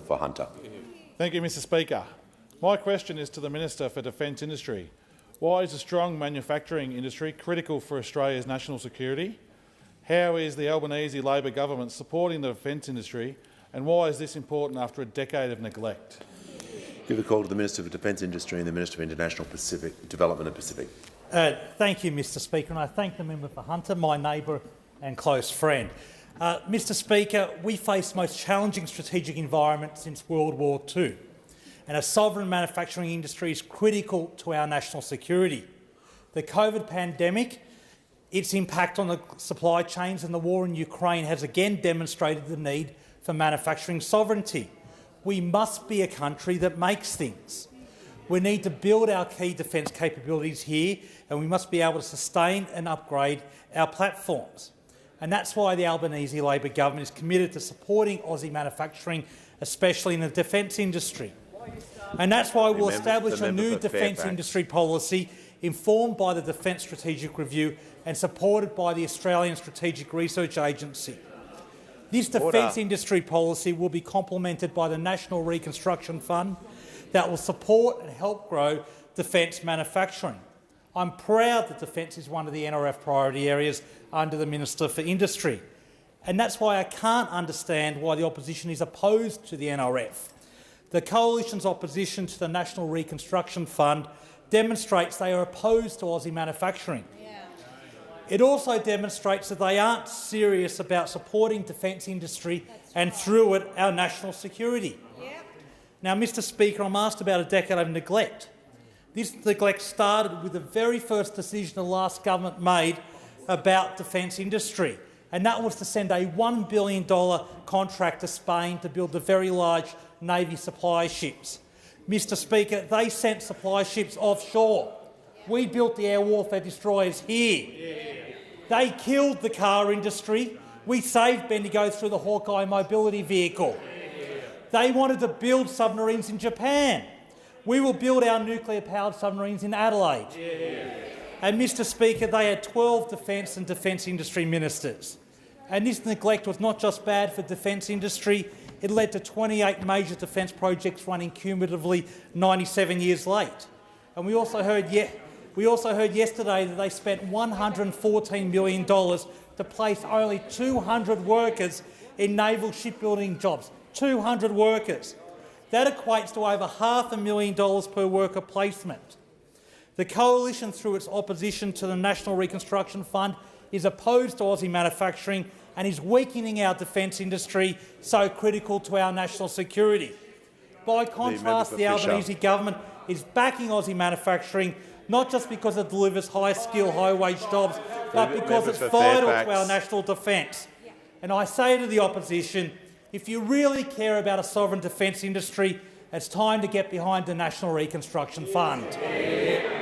for Hunter. Thank you, Mr Speaker. My question is to the Minister for Defence Industry. Why is a strong manufacturing industry critical for Australia's national security? How is the Albanese Labor government supporting the defence industry, and why is this important after a decade of neglect? Give a call to the Minister for Defence Industry and the Minister for International Development and Pacific. Thank you, Mr Speaker, and I thank the member for Hunter, my neighbour and close friend. Mr Speaker, we face the most challenging strategic environment since World War II, and a sovereign manufacturing industry is critical to our national security. The COVID pandemic, its impact on the supply chains and the war in Ukraine has again demonstrated the need for manufacturing sovereignty. We must be a country that makes things. We need to build our key defence capabilities here, and we must be able to sustain and upgrade our platforms. And that's why the Albanese Labor government is committed to supporting Aussie manufacturing, especially in the defence industry. And that's why we'll establish a new defence industry policy informed by the Defence Strategic Review and supported by the Australian Strategic Research Agency. This defence industry policy will be complemented by the National Reconstruction Fund that will support and help grow defence manufacturing. I'm proud that defence is one of the NRF priority areas under the Minister for Industry, and that's why I can't understand why the opposition is opposed to the NRF. The Coalition's opposition to the National Reconstruction Fund demonstrates they are opposed to Aussie manufacturing. It also demonstrates that they aren't serious about supporting defence industry and, through it, our national security. Now, Mr Speaker, I'm asked about a decade of neglect. This neglect started with the very first decision the last government made about defence industry, and that was to send a $1 billion contract to Spain to build the very large Navy supply ships. Mr Speaker, they sent supply ships offshore. We built the air warfare destroyers here. They killed the car industry. We saved Bendigo through the Hawkeye mobility vehicle. They wanted to build submarines in Japan. We will build our nuclear-powered submarines in Adelaide. And, Mr Speaker, they had 12 defence and defence industry ministers. And this neglect was not just bad for defence industry, it led to 28 major defence projects running cumulatively 97 years late. And we also heard yesterday that they spent $114 million to place only 200 workers in naval shipbuilding jobs. 200 workers. That equates to over $500,000 per worker placement. The Coalition, through its opposition to the National Reconstruction Fund, is opposed to Aussie manufacturing and is weakening our defence industry, so critical to our national security. By contrast, the Albanese government is backing Aussie manufacturing, not just because it delivers high-skill, high-wage jobs, but because it's vital to our national defence. And I say to the opposition, if you really care about a sovereign defence industry, it's time to get behind the National Reconstruction Fund.